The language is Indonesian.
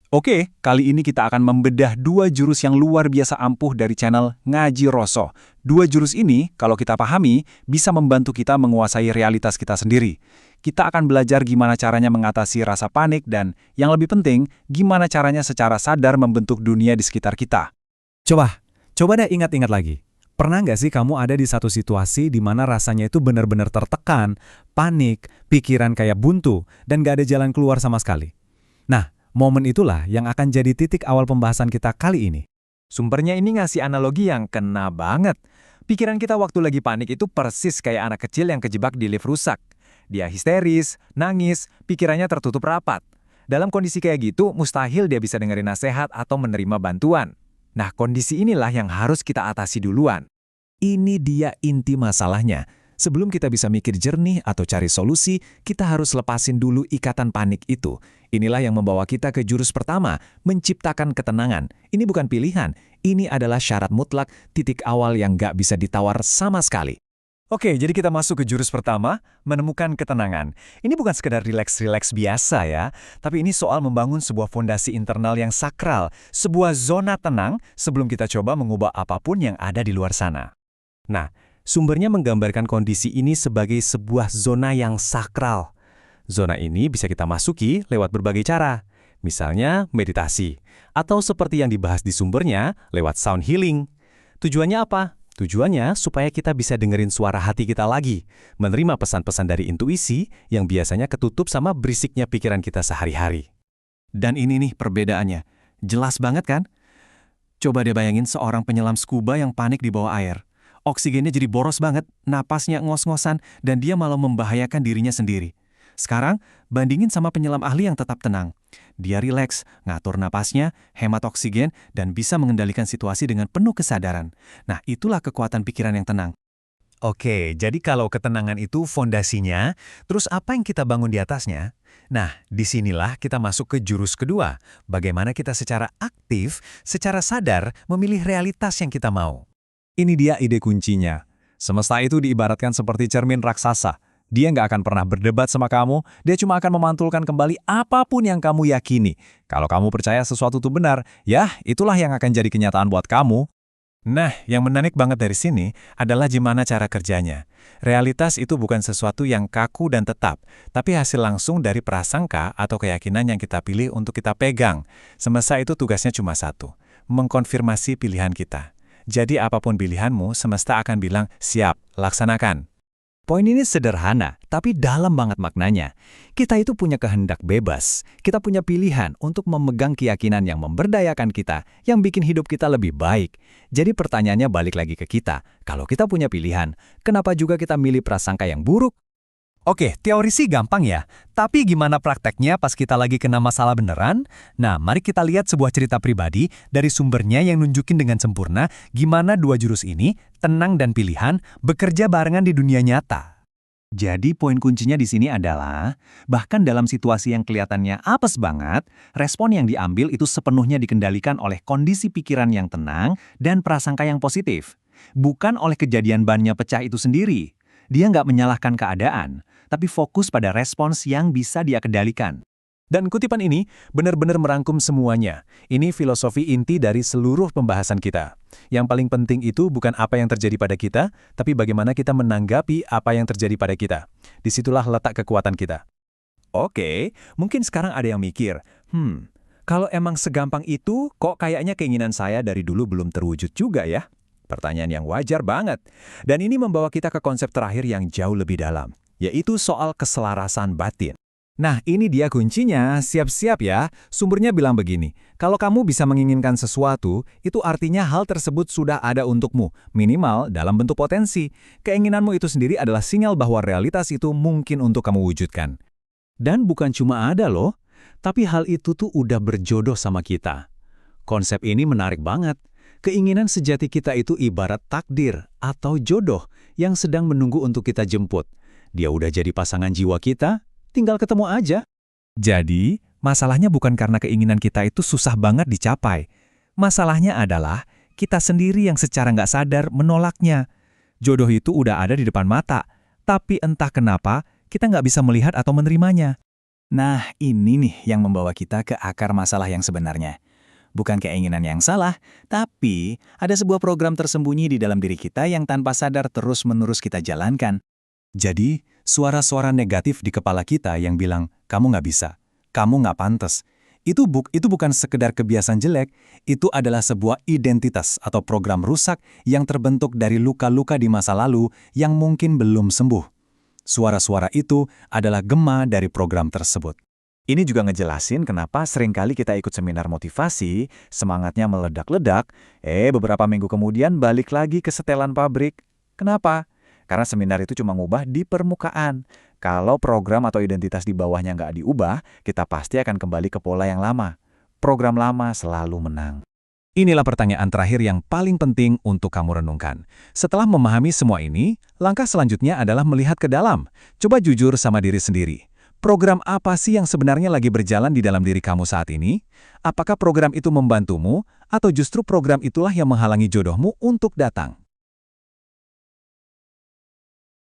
Oke, kali ini kita akan membedah dua jurus yang luar biasa ampuh dari channel Ngaji Roso. Dua jurus ini, kalau kita pahami, bisa membantu kita menguasai realitas kita sendiri. Kita akan belajar gimana caranya mengatasi rasa panik dan, yang lebih penting, gimana caranya secara sadar membentuk dunia di sekitar kita. Coba deh ingat-ingat lagi. Pernah nggak sih kamu ada di satu situasi di mana rasanya itu benar-benar tertekan, panik, pikiran kayak buntu, dan nggak ada jalan keluar sama sekali? Nah, momen itulah yang akan jadi titik awal pembahasan kita kali ini. Sumbernya ini ngasih analogi yang kena banget. Pikiran kita waktu lagi panik itu persis kayak anak kecil yang kejebak di lift rusak. Dia histeris, nangis, pikirannya tertutup rapat. Dalam kondisi kayak gitu, mustahil dia bisa dengerin nasihat atau menerima bantuan. Nah, kondisi inilah yang harus kita atasi duluan. Ini dia inti masalahnya. Sebelum kita bisa mikir jernih atau cari solusi, kita harus lepasin dulu ikatan panik itu. Inilah yang membawa kita ke jurus pertama, menciptakan ketenangan. Ini bukan pilihan, ini adalah syarat mutlak, titik awal yang nggak bisa ditawar sama sekali. Oke, jadi kita masuk ke jurus pertama, menemukan ketenangan. Ini bukan sekedar rileks-rileks biasa ya, tapi ini soal membangun sebuah fondasi internal yang sakral, sebuah zona tenang sebelum kita coba mengubah apapun yang ada di luar sana. Nah, sumbernya menggambarkan kondisi ini sebagai sebuah zona yang sakral. Zona ini bisa kita masuki lewat berbagai cara, misalnya meditasi, atau seperti yang dibahas di sumbernya, lewat sound healing. Tujuannya apa? Tujuannya supaya kita bisa dengerin suara hati kita lagi, menerima pesan-pesan dari intuisi yang biasanya ketutup sama berisiknya pikiran kita sehari-hari. Dan ini nih perbedaannya. Jelas banget kan? Coba deh bayangin seorang penyelam scuba yang panik di bawah air. Oksigennya jadi boros banget, napasnya ngos-ngosan, dan dia malah membahayakan dirinya sendiri. Sekarang, bandingin sama penyelam ahli yang tetap tenang. Dia rileks, ngatur napasnya, hemat oksigen, dan bisa mengendalikan situasi dengan penuh kesadaran. Nah, itulah kekuatan pikiran yang tenang. Oke, jadi kalau ketenangan itu fondasinya, terus apa yang kita bangun di atasnya? Nah, disinilah kita masuk ke jurus kedua. Bagaimana kita secara aktif, secara sadar memilih realitas yang kita mau. Ini dia ide kuncinya. Semesta itu diibaratkan seperti cermin raksasa. Dia nggak akan pernah berdebat sama kamu, dia cuma akan memantulkan kembali apapun yang kamu yakini. Kalau kamu percaya sesuatu itu benar, ya itulah yang akan jadi kenyataan buat kamu. Nah, yang menarik banget dari sini adalah gimana cara kerjanya. Realitas itu bukan sesuatu yang kaku dan tetap, tapi hasil langsung dari prasangka atau keyakinan yang kita pilih untuk kita pegang. Semesta itu tugasnya cuma satu, mengkonfirmasi pilihan kita. Jadi apapun pilihanmu, semesta akan bilang, siap, laksanakan. Poin ini sederhana, tapi dalam banget maknanya. Kita itu punya kehendak bebas. Kita punya pilihan untuk memegang keyakinan yang memberdayakan kita, yang bikin hidup kita lebih baik. Jadi pertanyaannya balik lagi ke kita. Kalau kita punya pilihan, kenapa juga kita milih prasangka yang buruk? Oke, teori sih gampang ya. Tapi gimana prakteknya pas kita lagi kena masalah beneran? Nah, mari kita lihat sebuah cerita pribadi dari sumbernya yang nunjukin dengan sempurna gimana dua jurus ini, tenang dan pilihan, bekerja barengan di dunia nyata. Jadi poin kuncinya di sini adalah, bahkan dalam situasi yang kelihatannya apes banget, respon yang diambil itu sepenuhnya dikendalikan oleh kondisi pikiran yang tenang dan prasangka yang positif. Bukan oleh kejadian bannya pecah itu sendiri. Dia nggak menyalahkan keadaan, tapi fokus pada respons yang bisa dia kendalikan. Dan kutipan ini benar-benar merangkum semuanya. Ini filosofi inti dari seluruh pembahasan kita. Yang paling penting itu bukan apa yang terjadi pada kita, tapi bagaimana kita menanggapi apa yang terjadi pada kita. Disitulah letak kekuatan kita. Oke, mungkin sekarang ada yang mikir, kalau emang segampang itu, kok kayaknya keinginan saya dari dulu belum terwujud juga ya? Pertanyaan yang wajar banget. Dan ini membawa kita ke konsep terakhir yang jauh lebih dalam, yaitu soal keselarasan batin. Nah, ini dia kuncinya, siap-siap ya. Sumbernya bilang begini, kalau kamu bisa menginginkan sesuatu, itu artinya hal tersebut sudah ada untukmu, minimal dalam bentuk potensi. Keinginanmu itu sendiri adalah sinyal bahwa realitas itu mungkin untuk kamu wujudkan. Dan bukan cuma ada loh, tapi hal itu tuh udah berjodoh sama kita. Konsep ini menarik banget. Keinginan sejati kita itu ibarat takdir atau jodoh yang sedang menunggu untuk kita jemput. Dia udah jadi pasangan jiwa kita, tinggal ketemu aja. Jadi, masalahnya bukan karena keinginan kita itu susah banget dicapai. Masalahnya adalah kita sendiri yang secara nggak sadar menolaknya. Jodoh itu udah ada di depan mata, tapi entah kenapa kita nggak bisa melihat atau menerimanya. Nah, ini nih yang membawa kita ke akar masalah yang sebenarnya. Bukan keinginan yang salah, tapi ada sebuah program tersembunyi di dalam diri kita yang tanpa sadar terus-menerus kita jalankan. Jadi, suara-suara negatif di kepala kita yang bilang, kamu nggak bisa, kamu nggak pantas. Itu bukan sekedar kebiasaan jelek, itu adalah sebuah identitas atau program rusak yang terbentuk dari luka-luka di masa lalu yang mungkin belum sembuh. Suara-suara itu adalah gema dari program tersebut. Ini juga ngejelasin kenapa seringkali kita ikut seminar motivasi, semangatnya meledak-ledak, beberapa minggu kemudian balik lagi ke setelan pabrik. Kenapa? Karena seminar itu cuma ngubah di permukaan. Kalau program atau identitas di bawahnya nggak diubah, kita pasti akan kembali ke pola yang lama. Program lama selalu menang. Inilah pertanyaan terakhir yang paling penting untuk kamu renungkan. Setelah memahami semua ini, langkah selanjutnya adalah melihat ke dalam. Coba jujur sama diri sendiri. Program apa sih yang sebenarnya lagi berjalan di dalam diri kamu saat ini? Apakah program itu membantumu, atau justru program itulah yang menghalangi jodohmu untuk datang?